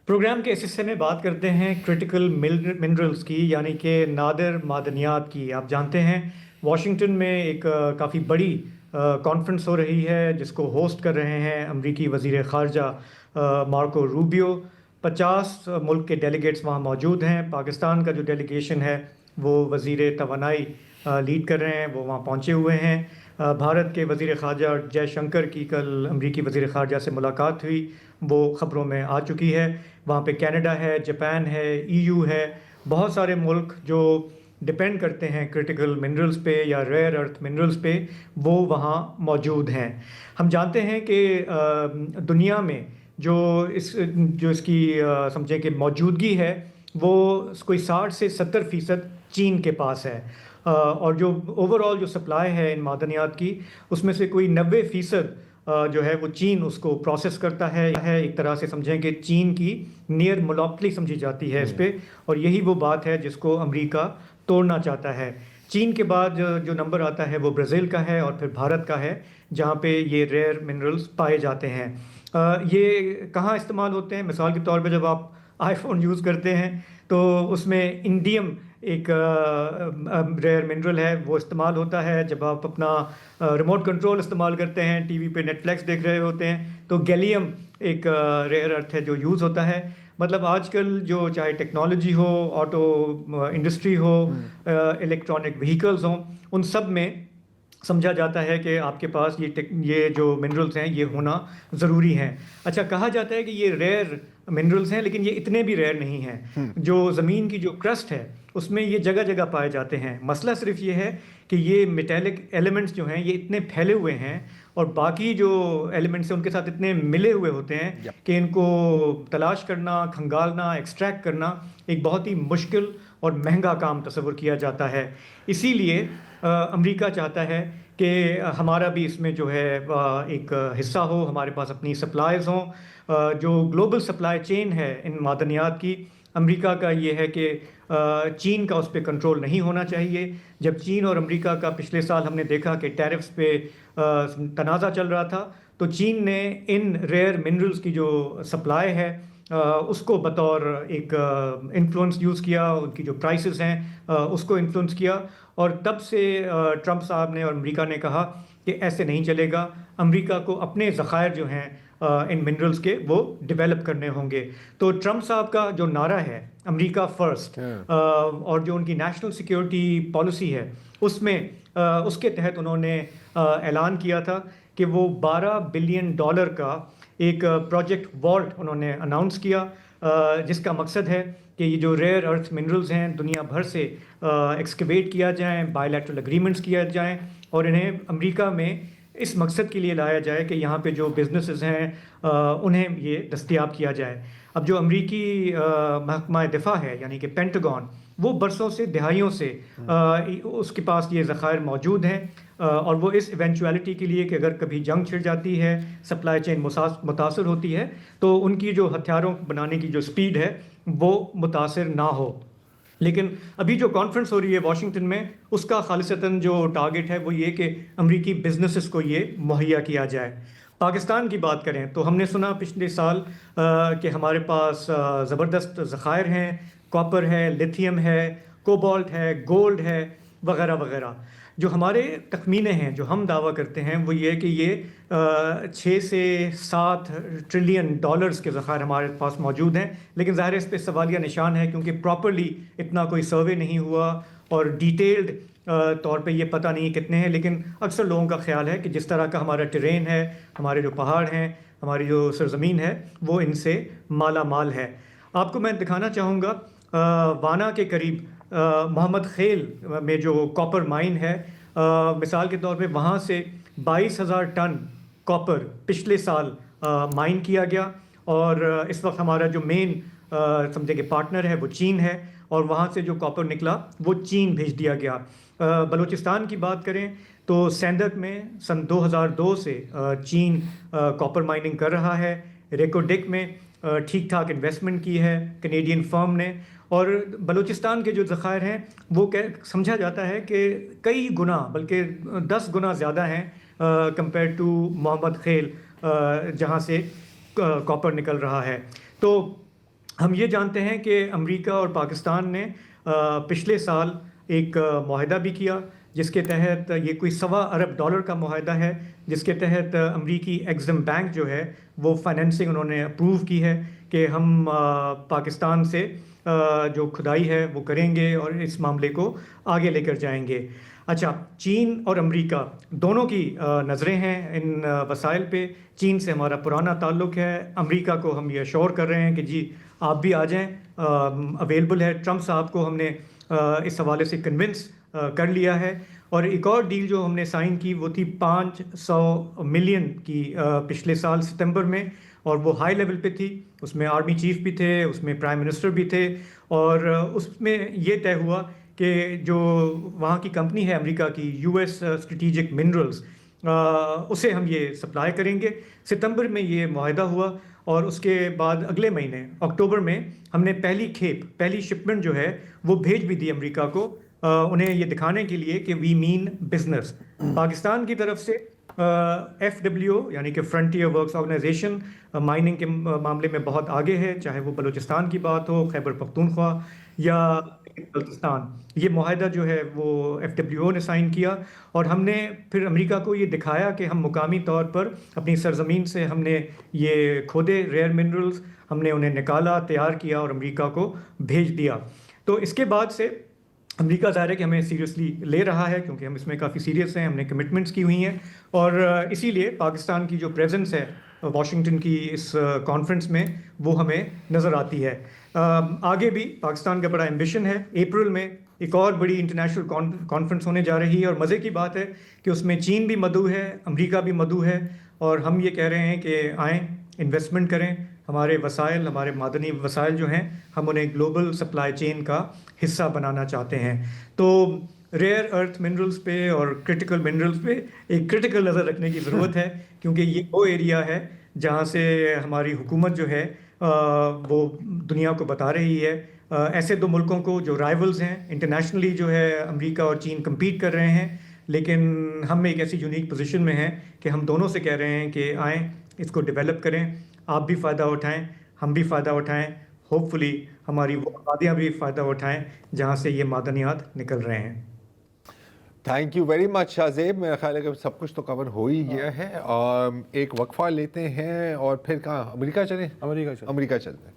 Programme کے اس حصے میں بات کرتے ہیں کرٹیکل منرلز کی، یعنی کہ نادر معدنیات کی۔ آپ جانتے ہیں واشنگٹن میں ایک کافی بڑی کانفرنس ہو رہی ہے جس کو ہوسٹ کر رہے ہیں امریکی وزیر خارجہ مارکو روبیو۔ 50 ملک کے ڈیلیگیٹس وہاں موجود ہیں۔ پاکستان کا جو ڈیلیگیشن ہے وہ وزیر توانائی لیڈ کر رہے ہیں، وہ وہاں پہنچے ہوئے ہیں۔ بھارت کے وزیر خارجہ جے شنکر کی کل امریکی وزیر خارجہ سے ملاقات ہوئی، وہ خبروں میں آ چکی ہے۔ وہاں پہ کینیڈا ہے، جاپان ہے، ای یو ہے، بہت سارے ملک جو ڈپینڈ کرتے ہیں کرٹیکل منرلز پہ یا ریئر ارتھ منرلز پہ، وہ وہاں موجود ہیں۔ ہم جانتے ہیں کہ دنیا میں جو اس کی سمجھیں کہ موجودگی ہے وہ کوئی 60 سے 70% چین کے پاس ہے، اور جو اوور آل جو سپلائی ہے ان معدنیات کی، اس میں سے کوئی 90% جو ہے وہ چین اس کو پروسیس کرتا ہے۔ ایک طرح سے سمجھیں کہ چین کی نیئر مونوپولی سمجھی جاتی ہے اس پہ، اور یہی وہ بات ہے جس کو امریکہ توڑنا چاہتا ہے۔ چین کے بعد جو نمبر آتا ہے وہ برازیل کا ہے اور پھر بھارت کا ہے، جہاں پہ یہ ریئر منرلز پائے جاتے ہیں۔ یہ کہاں استعمال ہوتے ہیں؟ مثال کے طور پہ جب آپ آئی فون یوز کرتے ہیں تو اس میں انڈیم ایک ریئر منرل ہے، وہ استعمال ہوتا ہے۔ جب آپ اپنا ریموٹ کنٹرول استعمال کرتے ہیں، ٹی وی پہ نیٹ فلیکس دیکھ رہے ہوتے ہیں، تو گیلیم ایک ریئر ارتھ ہے جو یوز ہوتا ہے۔ مطلب آج کل جو چاہے ٹیکنالوجی ہو، آٹو انڈسٹری ہو، الیکٹرانک وہیکلز ہوں، ان سب میں سمجھا جاتا ہے کہ آپ کے پاس یہ جو منرلز ہیں یہ ہونا ضروری ہیں۔ اچھا، کہا جاتا ہے کہ یہ ریئر منرلز ہیں، لیکن یہ اتنے بھی ریئر نہیں ہیں۔ جو زمین کی جو کرسٹ ہے اس میں یہ جگہ جگہ پائے جاتے ہیں۔ مسئلہ صرف یہ ہے کہ یہ میٹیلک ایلیمنٹس جو ہیں یہ اتنے پھیلے ہوئے ہیں اور باقی جو ایلیمنٹس ہیں ان کے ساتھ اتنے ملے ہوئے ہوتے ہیں کہ ان کو تلاش کرنا، کھنگالنا، ایکسٹریکٹ کرنا ایک بہت ہی مشکل اور مہنگا کام تصور کیا جاتا ہے۔ اسی لیے امریکہ چاہتا ہے کہ ہمارا بھی اس میں جو ہے ایک حصہ ہو، ہمارے پاس اپنی سپلائیز ہوں۔ جو گلوبل سپلائی چین ہے ان معدنیات کی، امریکہ کا یہ ہے کہ چین کا اس پہ کنٹرول نہیں ہونا چاہیے۔ جب چین اور امریکہ کا پچھلے سال ہم نے دیکھا کہ ٹیرفز پہ تنازع چل رہا تھا، تو چین نے ان ریئر منرلز کی جو سپلائی ہے اس کو بطور ایک انفلوئنس یوز کیا، ان کی جو پرائسز ہیں اس کو انفلوئنس کیا، اور تب سے ٹرمپ صاحب نے اور امریکہ نے کہا کہ ایسے نہیں چلے گا۔ امریکہ کو اپنے ذخائر جو ہیں ان منرلز کے وہ ڈیولپ کرنے ہوں گے۔ تو ٹرمپ صاحب کا جو نعرہ ہے امریکہ فرسٹ، اور جو ان کی نیشنل سیکیورٹی پالیسی ہے اس میں اس کے تحت انہوں نے اعلان کیا تھا کہ وہ $12 بلین کا ایک پروجیکٹ والٹ انہوں نے اناؤنس کیا، جس کا مقصد ہے کہ یہ جو ریئر ارتھ منرلز ہیں دنیا بھر سے ایکسکیویٹ کیا جائیں، بائی لیٹرل اگریمنٹس کیا جائیں، اور انہیں امریکہ میں اس مقصد کے لیے لایا جائے کہ یہاں پہ جو بزنسز ہیں انہیں یہ دستیاب کیا جائے۔ اب جو امریکی محکمہ دفاع ہے یعنی کہ پینٹاگون، وہ برسوں سے، دہائیوں سے اس کے پاس یہ ذخائر موجود ہیں، اور وہ اس ایونچویلٹی کے لیے کہ اگر کبھی جنگ چھڑ جاتی ہے، سپلائی چین متاثر ہوتی ہے، تو ان کی جو ہتھیاروں بنانے کی جو سپیڈ ہے وہ متاثر نہ ہو۔ لیکن ابھی جو کانفرنس ہو رہی ہے واشنگٹن میں، اس کا خالصتاً جو ٹارگٹ ہے وہ یہ کہ امریکی بزنسز کو یہ مہیا کیا جائے۔ پاکستان کی بات کریں تو ہم نے سنا پچھلے سال کہ ہمارے پاس زبردست ذخائر ہیں، کاپر ہے، لیتھیم ہے، کوبالٹ ہے، گولڈ ہے، وغیرہ وغیرہ۔ جو ہمارے تخمینے ہیں، جو ہم دعویٰ کرتے ہیں، وہ یہ کہ یہ 6 سے 7 ٹریلین ڈالرز کے ذخائر ہمارے پاس موجود ہیں، لیکن ظاہر اس پہ سوالیہ نشان ہے کیونکہ پراپرلی اتنا کوئی سروے نہیں ہوا اور ڈیٹیلڈ طور پہ یہ پتہ نہیں کتنے ہیں، لیکن اکثر لوگوں کا خیال ہے کہ جس طرح کا ہمارا ٹرین ہے، ہمارے جو پہاڑ ہیں، ہماری جو سرزمین ہے، وہ ان سے مالا مال ہے۔ آپ کو میں دکھانا چاہوں گا وانا کے قریب محمد خیل میں جو کاپر مائن ہے، مثال کے طور پہ وہاں سے 22,000 ٹن کاپر پچھلے سال مائن کیا گیا، اور اس وقت ہمارا جو مین سمجھے کہ پارٹنر ہے وہ چین ہے، اور وہاں سے جو کاپر نکلا وہ چین بھیج دیا گیا۔ بلوچستان کی بات کریں تو سیندک میں سن 2002 سے چین کاپر مائننگ کر رہا ہے۔ ریکو ڈک میں ٹھیک ٹھاک انویسٹمنٹ کی ہے کینیڈین فرم نے، اور بلوچستان کے جو ذخائر ہیں وہ سمجھا جاتا ہے کہ کئی گنا بلکہ 10 گنا زیادہ ہیں کمپیئر ٹو محمد خیل جہاں سے کاپر نکل رہا ہے۔ تو ہم یہ جانتے ہیں کہ امریکہ اور پاکستان نے پچھلے سال ایک معاہدہ بھی کیا، جس کے تحت یہ کوئی $1.25 ارب کا معاہدہ ہے، جس کے تحت امریکی ایگزم بینک جو ہے وہ فائنینسنگ انہوں نے اپروو کی ہے کہ ہم پاکستان سے جو کھدائی ہے وہ کریں گے اور اس معاملے کو آگے لے کر جائیں گے۔ اچھا، چین اور امریکہ دونوں کی نظریں ہیں ان وسائل پہ۔ چین سے ہمارا پرانا تعلق ہے، امریکہ کو ہم یہ اشور کر رہے ہیں کہ جی آپ بھی آ جائیں، اویلیبل ہے۔ ٹرمپ صاحب کو ہم نے اس حوالے سے کنونس کر لیا ہے۔ اور ایک اور ڈیل جو ہم نے سائن کی وہ تھی 500 ملین کی پچھلے سال ستمبر میں، اور وہ ہائی لیول پہ تھی، اس میں آرمی چیف بھی تھے، اس میں پرائم منسٹر بھی تھے، اور اس میں یہ طے ہوا کہ جو وہاں کی کمپنی ہے امریکہ کی یو ایس اسٹریٹیجک منرلز، اسے ہم یہ سپلائی کریں گے۔ ستمبر میں یہ معاہدہ ہوا، اور اس کے بعد اگلے مہینے اکتوبر میں ہم نے پہلی شپمنٹ جو ہے وہ بھیج بھی دی امریکہ کو، انہیں یہ دکھانے کے لیے کہ وی مین بزنس۔ پاکستان کی طرف سے FWO یعنی کہ فرنٹیئر ورکس آرگنائزیشن مائننگ کے معاملے میں بہت آگے ہے، چاہے وہ بلوچستان کی بات ہو، خیبر پختونخوا یا بلتستان۔ یہ معاہدہ جو ہے وہ FWO نے سائن کیا، اور ہم نے پھر امریکہ کو یہ دکھایا کہ ہم مقامی طور پر اپنی سرزمین سے ہم نے یہ کھودے ریئر منرلز، ہم نے انہیں نکالا، تیار کیا اور امریکہ کو بھیج دیا۔ تو اس کے بعد سے امریکہ ظاہر ہے کہ ہمیں سیریسلی لے رہا ہے، کیونکہ ہم اس میں کافی سیریس ہیں، ہم نے کمٹمنٹس کی ہوئی ہیں، اور اسی لیے پاکستان کی جو پریزنس ہے واشنگٹن کی اس کانفرنس میں وہ ہمیں نظر آتی ہے۔ آگے بھی پاکستان کا بڑا ایمبیشن ہے، اپریل میں ایک اور بڑی انٹرنیشنل کانفرنس ہونے جا رہی ہے، اور مزے کی بات ہے کہ اس میں چین بھی مدعو ہے، امریکہ بھی مدعو ہے، اور ہم یہ کہہ رہے ہیں کہ آئیں انویسٹمنٹ کریں، ہمارے وسائل، ہمارے معدنی وسائل جو ہیں ہم انہیں گلوبل سپلائی چین کا حصہ بنانا چاہتے ہیں۔ تو ریئر ارتھ منرلز پہ اور کرٹیکل منرلز پہ ایک کرٹیکل نظر رکھنے کی ضرورت ہے، کیونکہ یہ وہ ایریا ہے جہاں سے ہماری حکومت جو ہے وہ دنیا کو بتا رہی ہے، ایسے دو ملکوں کو جو رائیولز ہیں انٹرنیشنلی، جو ہے امریکہ اور چین کمپیٹ کر رہے ہیں، لیکن ہم ایک ایسی یونیک پوزیشن میں ہیں کہ ہم دونوں سے کہہ رہے ہیں کہ آئیں اس کو ڈیولپ کریں، آپ بھی فائدہ اٹھائیں، ہم بھی فائدہ اٹھائیں، ہوپ فلی ہماری وہ آبادیاں بھی فائدہ اٹھائیں جہاں سے یہ معدنیات نکل رہے ہیں۔ Thank you very much Shahzeb, میرا خیال ہے کہ سب کچھ تو کور ہو ہی گیا ہے، اور ایک وقفہ لیتے ہیں اور پھر کہاں امریکہ چلیں؟ امریکہ چلتے ہیں۔